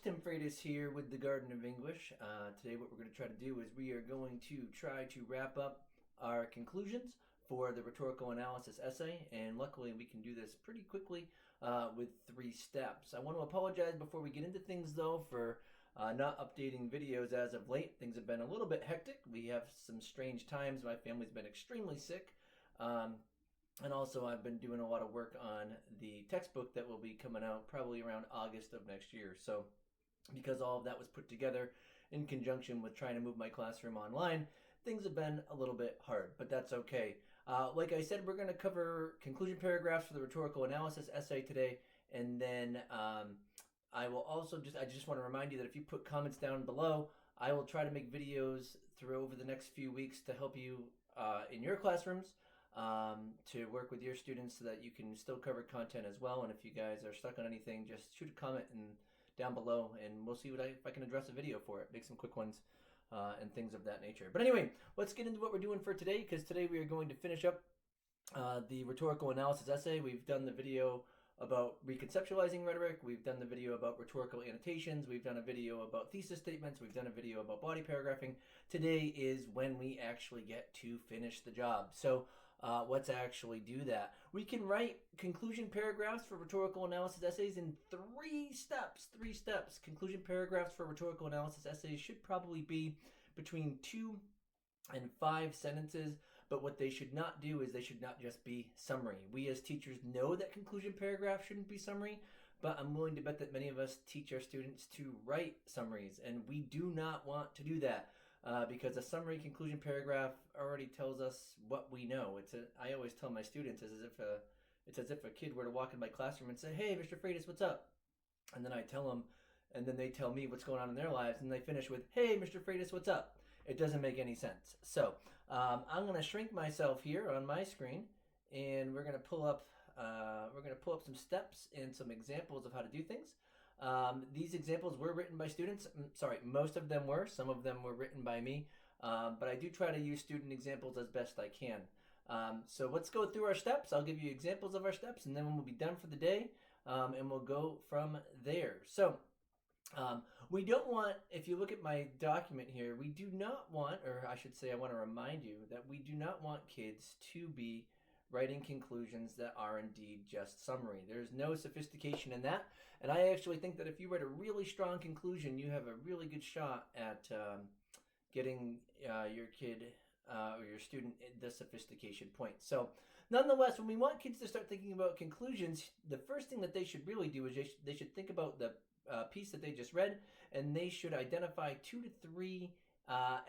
Tim Freitas here with the Garden of English. Today what we're going to try to do is we are going to try to wrap up our conclusions for the rhetorical analysis essay, and luckily we can do this pretty quickly with 3 steps. I want to apologize before we get into things though for not updating videos as of late. Things have been a little bit hectic. We have some strange times. My family's been extremely sick. And also I've been doing a lot of work on the textbook that will be coming out probably around August of next year. So because all of that was put together in conjunction with trying to move my classroom online, things have been a little bit hard, but that's okay. Like I said, we're going to cover conclusion paragraphs for the rhetorical analysis essay today. And then I just want to remind you that if you put comments down below, I will try to make videos over the next few weeks to help you in your classrooms. To work with your students so that you can still cover content as well. And if you guys are stuck on anything, just shoot a comment down below, and we'll see if I can address a video for it, make some quick ones and things of that nature. But anyway, let's get into what we're doing for today, because today we are going to finish up the rhetorical analysis essay. We've done the video about reconceptualizing rhetoric. We've done the video about rhetorical annotations. We've done a video about thesis statements. We've done a video about body paragraphing. Today is when we actually get to finish the job. So let's actually do that. We can write conclusion paragraphs for rhetorical analysis essays in 3 steps. 3 steps. Conclusion paragraphs for rhetorical analysis essays should probably be between 2 and 5 sentences, but what they should not do is they should not just be summary. We as teachers know that conclusion paragraphs shouldn't be summary, but I'm willing to bet that many of us teach our students to write summaries, and we do not want to do that. Because a summary conclusion paragraph already tells us what we know. I always tell my students it's as if a kid were to walk in my classroom and say, "Hey, Mr. Freitas, what's up?" And then I tell them, and then they tell me what's going on in their lives, and they finish with, "Hey, Mr. Freitas, what's up?" It doesn't make any sense. So I'm going to shrink myself here on my screen, and we're going to pull up some steps and some examples of how to do things. These examples were written by students. Sorry, most of them were. Some of them were written by me. But I do try to use student examples as best I can. So let's go through our steps. I'll give you examples of our steps, and then we'll be done for the day, and we'll go from there. So we don't want, if you look at my document here, we do not want, or I should say I want to remind you that we do not want kids to be writing conclusions that are indeed just summary. There's no sophistication in that. And I actually think that if you write a really strong conclusion, you have a really good shot at getting your kid or your student the sophistication point. So nonetheless, when we want kids to start thinking about conclusions, the first thing that they should really do is they should think about the piece that they just read, and they should identify 2 to 3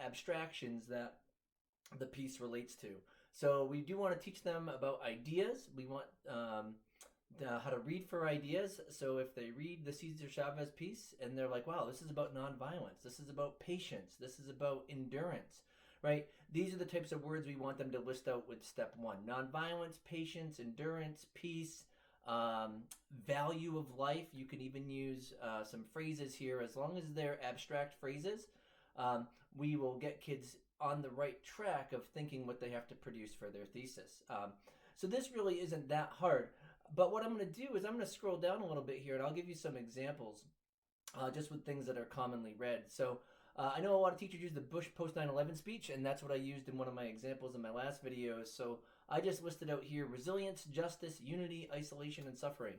abstractions that the piece relates to. So we do want to teach them about ideas. We want how to read for ideas. So if they read the Cesar Chavez piece and they're like, wow, this is about nonviolence, this is about patience, this is about endurance, right? These are the types of words we want them to list out with step 1. Nonviolence, patience, endurance, peace, value of life. You can even use some phrases here. As long as they're abstract phrases, we will get kids on the right track of thinking what they have to produce for their thesis. So this really isn't that hard. But what I'm going to do is I'm going to scroll down a little bit here, and I'll give you some examples just with things that are commonly read. So I know a lot of teachers use the Bush post 9/11 speech, and that's what I used in one of my examples in my last videos. So I just listed out here resilience, justice, unity, isolation, and suffering.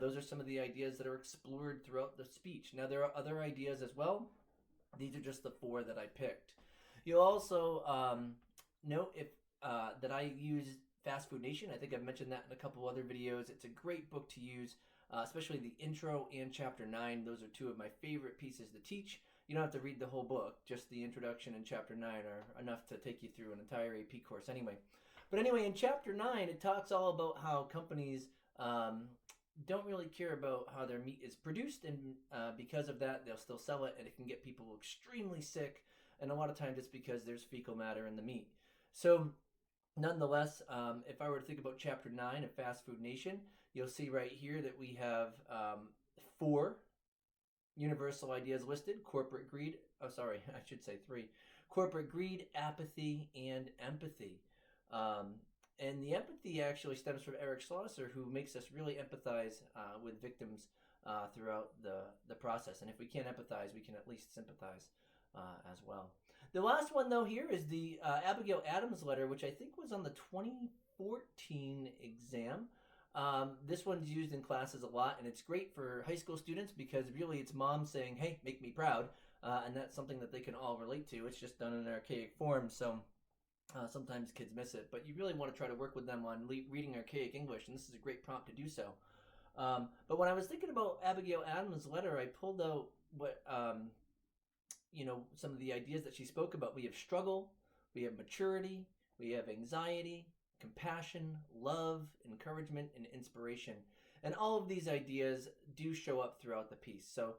Those are some of the ideas that are explored throughout the speech. Now, there are other ideas as well. These are just the 4 that I picked. You'll also note that I use Fast Food Nation. I think I've mentioned that in a couple other videos. It's a great book to use, especially the intro and chapter 9. Those are 2 of my favorite pieces to teach. You don't have to read the whole book. Just the introduction and chapter 9 are enough to take you through an entire AP course anyway. But anyway, in chapter 9, it talks all about how companies don't really care about how their meat is produced, and because of that, they'll still sell it, and it can get people extremely sick, and a lot of times it's because there's fecal matter in the meat. So nonetheless, if I were to think about chapter 9 of Fast Food Nation, you'll see right here that we have 4 universal ideas listed: corporate greed. Oh, sorry, I should say 3. Corporate greed, apathy, and empathy. And the empathy actually stems from Eric Schlosser, who makes us really empathize with victims throughout the process. And if we can't empathize, we can at least sympathize as well. The last one, though, here is the Abigail Adams letter, which I think was on the 2014 exam. This one's used in classes a lot, and it's great for high school students because really it's mom saying, hey, make me proud, and that's something that they can all relate to. It's just done in an archaic form, so sometimes kids miss it. But you really want to try to work with them on reading archaic English, and this is a great prompt to do so. But when I was thinking about Abigail Adams' letter, I pulled out what some of the ideas that she spoke about. We have struggle, we have maturity, we have anxiety, compassion, love, encouragement, and inspiration. And all of these ideas do show up throughout the piece. So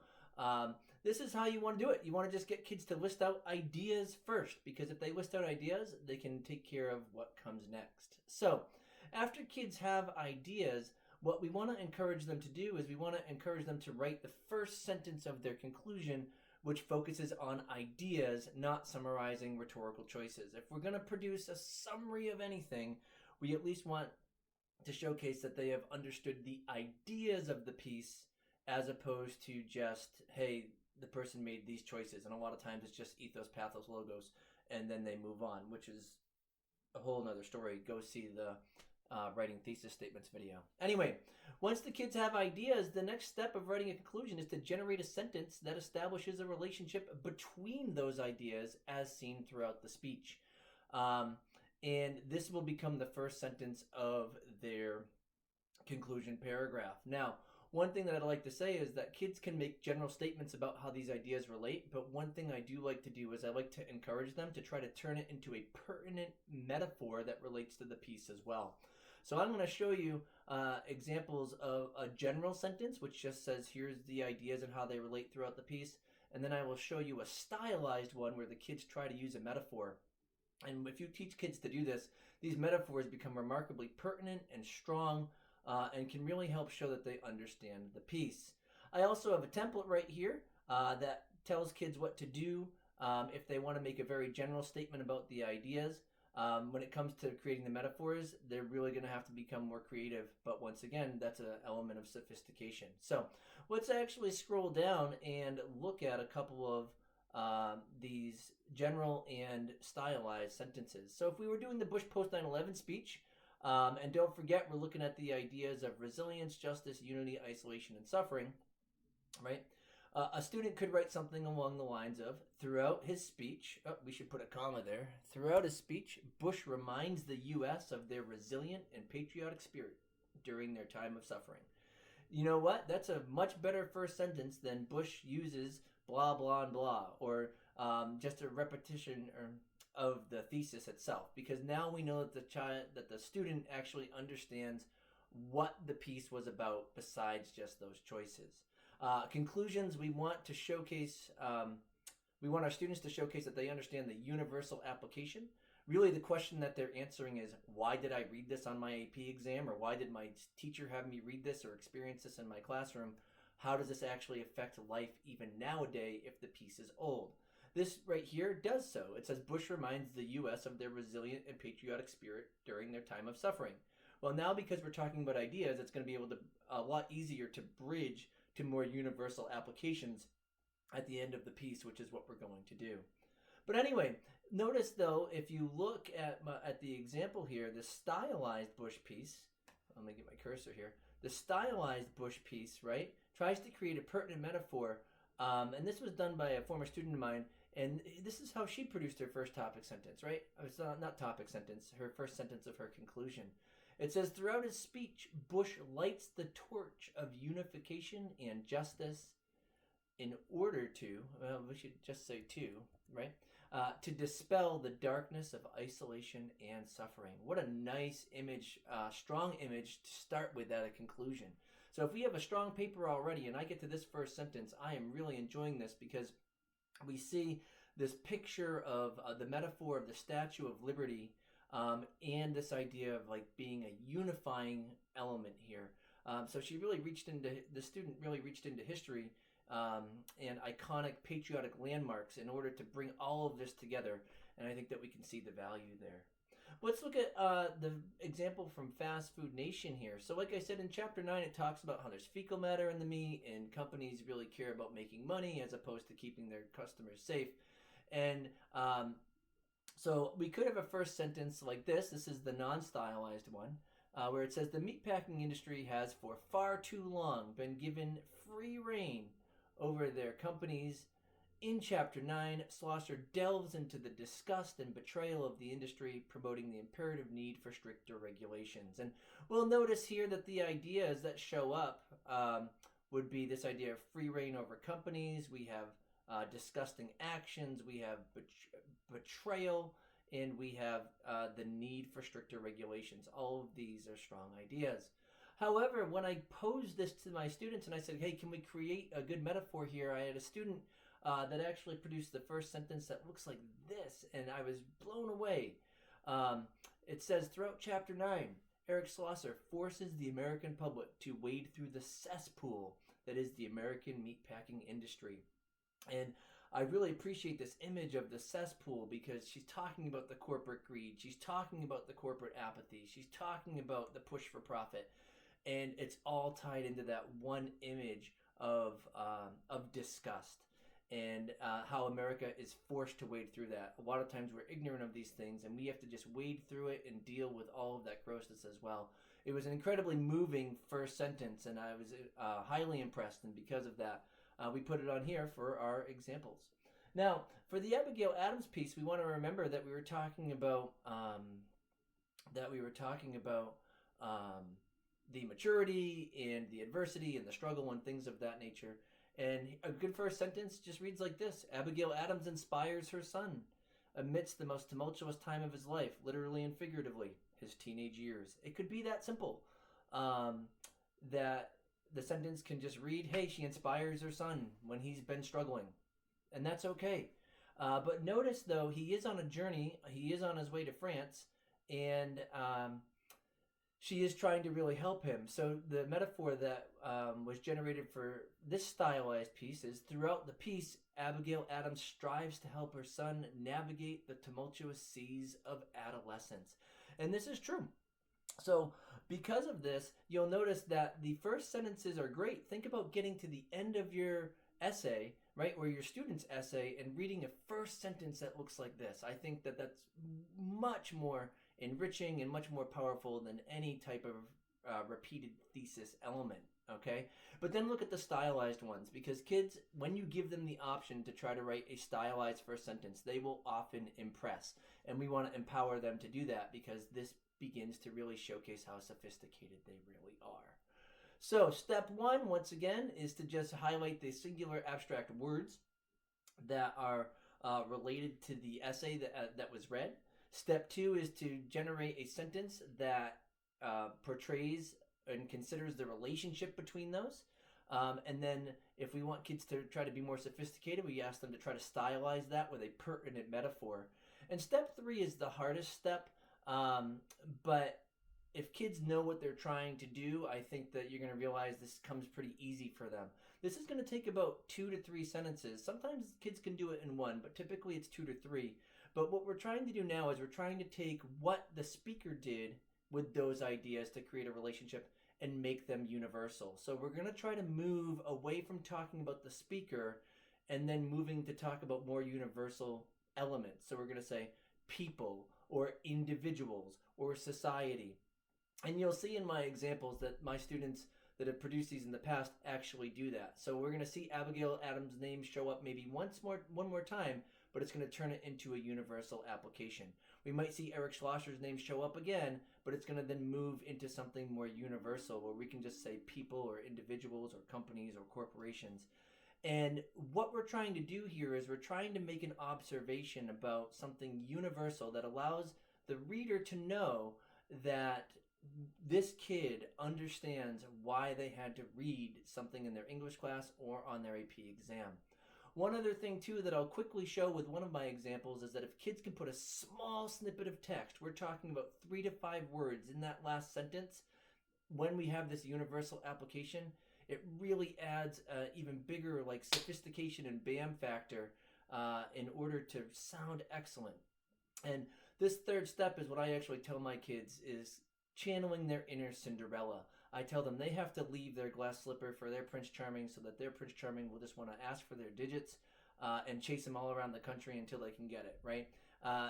this is how you want to do it. You want to just get kids to list out ideas first, because if they list out ideas, they can take care of what comes next. So after kids have ideas, what we want to encourage them to do is we want to encourage them to write the first sentence of their conclusion, which focuses on ideas, not summarizing rhetorical choices. If we're going to produce a summary of anything, we at least want to showcase that they have understood the ideas of the piece, as opposed to just, hey, the person made these choices. And a lot of times it's just ethos, pathos, logos, and then they move on, which is a whole nother story. Go see the writing thesis statements video. Anyway, once the kids have ideas, the next step of writing a conclusion is to generate a sentence that establishes a relationship between those ideas as seen throughout the speech. And this will become the first sentence of their conclusion paragraph. Now, one thing that I'd like to say is that kids can make general statements about how these ideas relate, but one thing I do like to do is I like to encourage them to try to turn it into a pertinent metaphor that relates to the piece as well. So I'm going to show you examples of a general sentence, which just says, here's the ideas and how they relate throughout the piece. And then I will show you a stylized one where the kids try to use a metaphor. And if you teach kids to do this, these metaphors become remarkably pertinent and strong, and can really help show that they understand the piece. I also have a template right here that tells kids what to do if they want to make a very general statement about the ideas. When it comes to creating the metaphors, they're really going to have to become more creative. But once again, that's an element of sophistication. So let's actually scroll down and look at a couple of these general and stylized sentences. So if we were doing the Bush post 9/11 speech, and don't forget, we're looking at the ideas of resilience, justice, unity, isolation, and suffering, right? A student could write something along the lines of, throughout his speech, we should put a comma there, throughout his speech, Bush reminds the U.S. of their resilient and patriotic spirit during their time of suffering. You know what? That's a much better first sentence than Bush uses blah, blah, and blah, or just a repetition of the thesis itself, because now we know that the student actually understands what the piece was about besides just those choices. Conclusions, we want to showcase, we want our students to showcase that they understand the universal application. Really, the question that they're answering is, why did I read this on my AP exam? Or why did my teacher have me read this or experience this in my classroom? How does this actually affect life even nowadays if the piece is old? This right here does so. It says, Bush reminds the U.S. of their resilient and patriotic spirit during their time of suffering. Well, now because we're talking about ideas, it's going to be able to a lot easier to bridge to more universal applications at the end of the piece, which is what we're going to do. But anyway, notice though, if you look at the example here, the stylized Bush piece, let me get my cursor here, the stylized Bush piece, right, tries to create a pertinent metaphor, and this was done by a former student of mine, and this is how she produced her first topic sentence, right? It's not topic sentence, her first sentence of her conclusion. It says, throughout his speech, Bush lights the torch of unification and justice in order to, well, we should just say to, right? To dispel the darkness of isolation and suffering. What a nice image, strong image to start with at a conclusion. So if we have a strong paper already and I get to this first sentence, I am really enjoying this because we see this picture of the metaphor of the Statue of Liberty, and this idea of like being a unifying element here. So she really the student really reached into history and iconic patriotic landmarks in order to bring all of this together. And I think that we can see the value there. Let's look at the example from Fast Food Nation here. So, like I said in Chapter 9, it talks about how there's fecal matter in the meat, and companies really care about making money as opposed to keeping their customers safe. And so we could have a first sentence like this. This is the non-stylized one, where it says the meatpacking industry has for far too long been given free rein over their companies. In Chapter 9, Schlosser delves into the disgust and betrayal of the industry, promoting the imperative need for stricter regulations. And we'll notice here that the ideas that show up would be this idea of free reign over companies. We have disgusting actions. We have betrayal. And we have the need for stricter regulations. All of these are strong ideas. However, when I posed this to my students and I said, hey, can we create a good metaphor here? I had a student that actually produced the first sentence that looks like this, and I was blown away. It says, throughout Chapter 9, Eric Schlosser forces the American public to wade through the cesspool that is the American meatpacking industry. And I really appreciate this image of the cesspool because she's talking about the corporate greed. She's talking about the corporate apathy. She's talking about the push for profit. And it's all tied into that one image of disgust and how America is forced to wade through that. A lot of times we're ignorant of these things and we have to just wade through it and deal with all of that grossness as well. It was an incredibly moving first sentence and I was highly impressed, and because of that, we put it on here for our examples. Now, for the Abigail Adams piece, we want to remember that we were talking about the maturity and the adversity and the struggle and things of that nature. And a good first sentence just reads like this: Abigail Adams inspires her son amidst the most tumultuous time of his life, literally and figuratively, his teenage years. It could be that simple. That the sentence can just read, hey, she inspires her son when he's been struggling. And that's okay. But notice, though, he is on a journey. He is on his way to France. And she is trying to really help him. So the metaphor that was generated for this stylized piece is, throughout the piece, Abigail Adams strives to help her son navigate the tumultuous seas of adolescence. And this is true. So because of this, you'll notice that the first sentences are great. Think about getting to the end of your essay, right, or your student's essay, and reading a first sentence that looks like this. I think that that's much more enriching and much more powerful than any type of repeated thesis element, okay? But then look at the stylized ones, because kids, when you give them the option to try to write a stylized first sentence, they will often impress. And we want to empower them to do that, because this begins to really showcase how sophisticated they really are. So step one, once again, is to just highlight the singular abstract words that are related to the essay that was read. Step two is to generate a sentence that portrays and considers the relationship between those. And then if we want kids to try to be more sophisticated, we ask them to try to stylize that with a pertinent metaphor. And step three is the hardest step. But if kids know what they're trying to do, I think that you're going to realize this comes pretty easy for them. This is going to take about 2 to 3 sentences. Sometimes kids can do it in one, but typically it's 2 to 3. But what we're trying to do now is we're trying to take what the speaker did with those ideas to create a relationship and make them universal. So we're going to try to move away from talking about the speaker and then moving to talk about more universal elements. So we're going to say people, or individuals, or society. And you'll see in my examples that my students that have produced these in the past actually do that. So we're going to see Abigail Adams' name show up maybe one more time, but it's going to turn it into a universal application. We might see Eric Schlosser's name show up again, but it's going to then move into something more universal, where we can just say people or individuals or companies or corporations. And what we're trying to do here is we're trying to make an observation about something universal that allows the reader to know that this kid understands why they had to read something in their English class or on their AP exam. One other thing too that I'll quickly show with one of my examples is that if kids can put a small snippet of text, we're talking about 3 to 5 words in that last sentence, when we have this universal application, it really adds even bigger like sophistication and BAM factor in order to sound excellent. And This third step is what I actually tell my kids is channeling their inner Cinderella. I tell them they have to leave their glass slipper for their Prince Charming so that their Prince Charming will just want to ask for their digits and chase them all around the country until they can get it, right?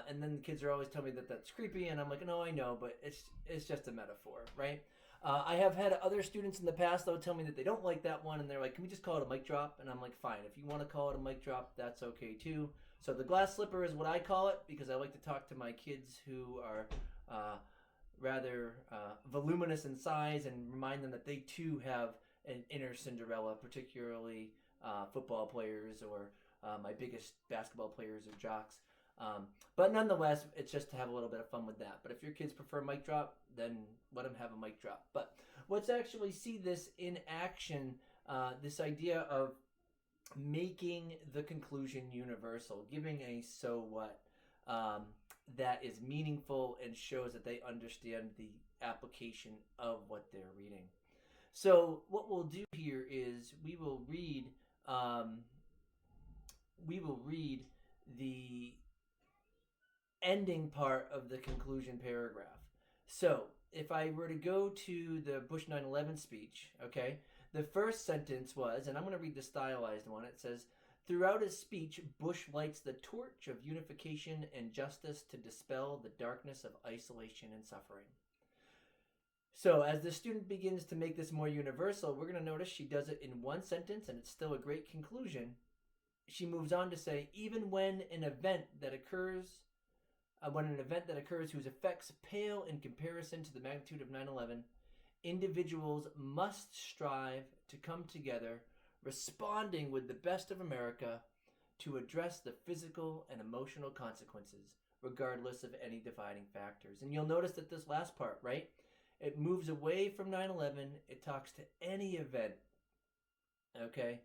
And then the kids are always telling me that that's creepy, and I'm like, no, I know, but it's just a metaphor, right? I have had other students in the past, though, tell me that they don't like that one, and they're like, can we just call it a mic drop? And I'm like, fine, if you want to call it a mic drop, that's okay, too. So the glass slipper is what I call it, because I like to talk to my kids who are rather voluminous in size and remind them that they, too, have an inner Cinderella, particularly football players or my biggest basketball players or jocks. But nonetheless, it's just to have a little bit of fun with that. But if your kids prefer mic drop, then let them have a mic drop. But let's actually see this in action, this idea of making the conclusion universal, giving a so what that is meaningful and shows that they understand the application of what they're reading. So what we'll do here is we will read the ending part of the conclusion paragraph. So if I were to go to the Bush 9/11 speech, okay, the first sentence was, and I'm going to read the stylized one, it says, throughout his speech, Bush lights the torch of unification and justice to dispel the darkness of isolation and suffering. So as the student begins to make this more universal, we're going to notice she does it in one sentence, and it's still a great conclusion. She moves on to say, even when an event that occurs whose effects pale in comparison to the magnitude of 9/11, individuals must strive to come together, responding with the best of America to address the physical and emotional consequences, regardless of any dividing factors. And you'll notice that this last part, right? It moves away from 9/11. It talks to any event, okay?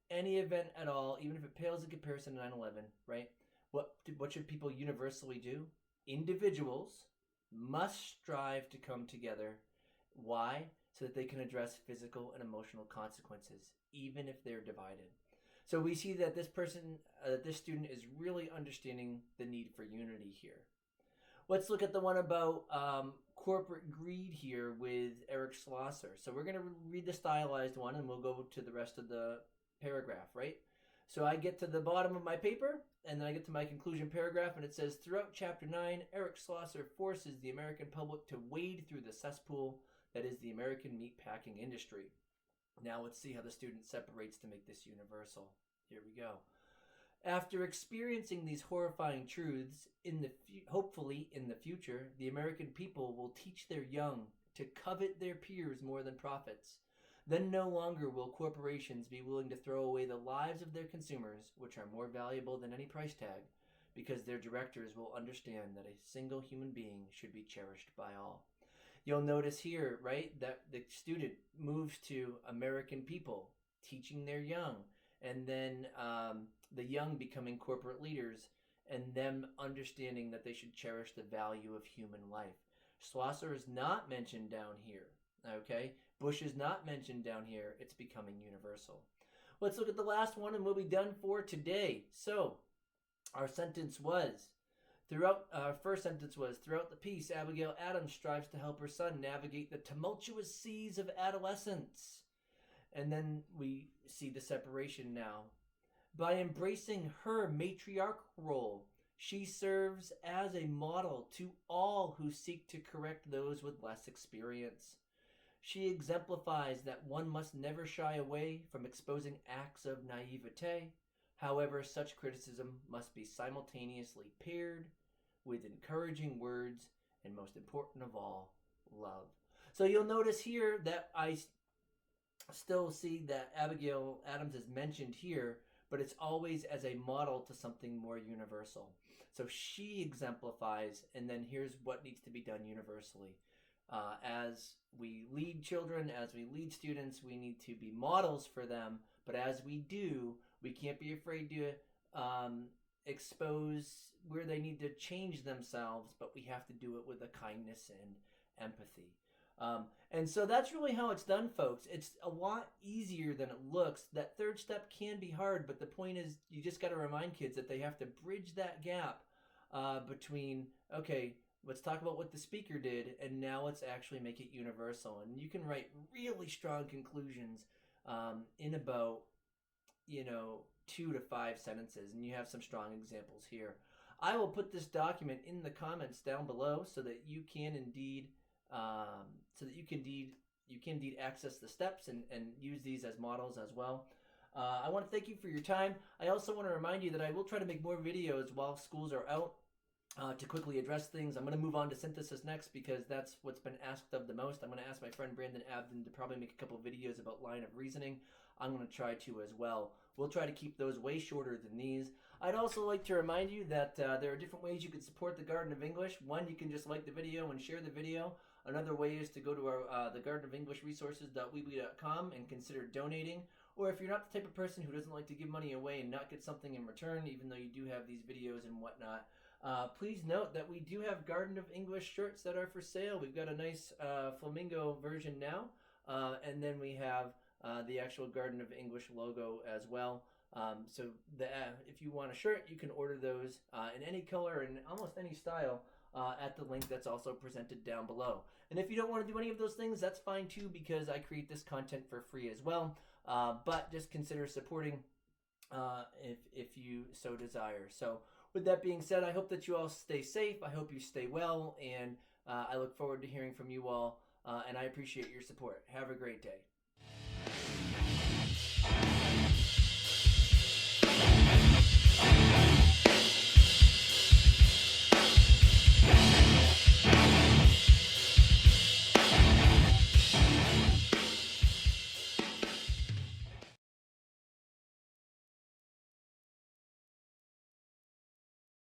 Any event at all, even if it pales in comparison to 9/11, right? What should people universally do? Individuals must strive to come together. Why? So that they can address physical and emotional consequences, even if they're divided. So we see that this student is really understanding the need for unity here. Let's look at the one about corporate greed here with Eric Schlosser. So we're going to read the stylized one, and we'll go to the rest of the paragraph, right? So I get to the bottom of my paper, and then I get to my conclusion paragraph, and it says, throughout Chapter 9, Eric Schlosser forces the American public to wade through the cesspool that is the American meatpacking industry. Now let's see how the student separates to make this universal. Here we go. After experiencing these horrifying truths, hopefully in the future, the American people will teach their young to covet their peers more than profits. Then no longer will corporations be willing to throw away the lives of their consumers, which are more valuable than any price tag, because their directors will understand that a single human being should be cherished by all. You'll notice here, right, that the student moves to American people, teaching their young, and then the young becoming corporate leaders, and them understanding that they should cherish the value of human life. Schlosser is not mentioned down here, okay? Bush is not mentioned down here. It's becoming universal. Let's look at the last one, and we'll be done for today. So, our first sentence was, throughout the piece, Abigail Adams strives to help her son navigate the tumultuous seas of adolescence. And then we see the separation now. By embracing her matriarch role, she serves as a model to all who seek to correct those with less experience. She exemplifies that one must never shy away from exposing acts of naivete. However, such criticism must be simultaneously paired with encouraging words, and most important of all, love. So you'll notice here that I still see that Abigail Adams is mentioned here, but it's always as a model to something more universal. So she exemplifies, and then here's what needs to be done universally. As we lead children, as we lead students, we need to be models for them, but as we do, we can't be afraid to expose where they need to change themselves, but we have to do it with a kindness and empathy. And so that's really how it's done, folks. It's a lot easier than it looks. That third step can be hard, but the point is you just got to remind kids that they have to bridge that gap between, okay, let's talk about what the speaker did, and now let's actually make it universal. And you can write really strong conclusions in about, 2 to 5 sentences, and you have some strong examples here. I will put this document in the comments down below so that you can indeed access the steps and use these as models as well. I want to thank you for your time. I also want to remind you that I will try to make more videos while schools are out to quickly address things. I'm going to move on to synthesis next because that's what's been asked of the most. I'm going to ask my friend Brandon Abden to probably make a couple of videos about line of reasoning. I'm going to try to as well. We'll try to keep those way shorter than these. I'd also like to remind you that there are different ways you can support the Garden of English. One, you can just like the video and share the video. Another way is to go to our the Garden of English resources.weebly.com and consider donating. Or if you're not the type of person who doesn't like to give money away and not get something in return, even though you do have these videos and whatnot, please note that we do have Garden of English shirts that are for sale. We've got a nice flamingo version now, and then we have the actual Garden of English logo as well. So if you want a shirt, you can order those in any color and almost any style at the link that's also presented down below. And if you don't want to do any of those things, that's fine too, because I create this content for free as well. But just consider supporting if you so desire. So with that being said, I hope that you all stay safe. I hope you stay well, and I look forward to hearing from you all, and I appreciate your support. Have a great day.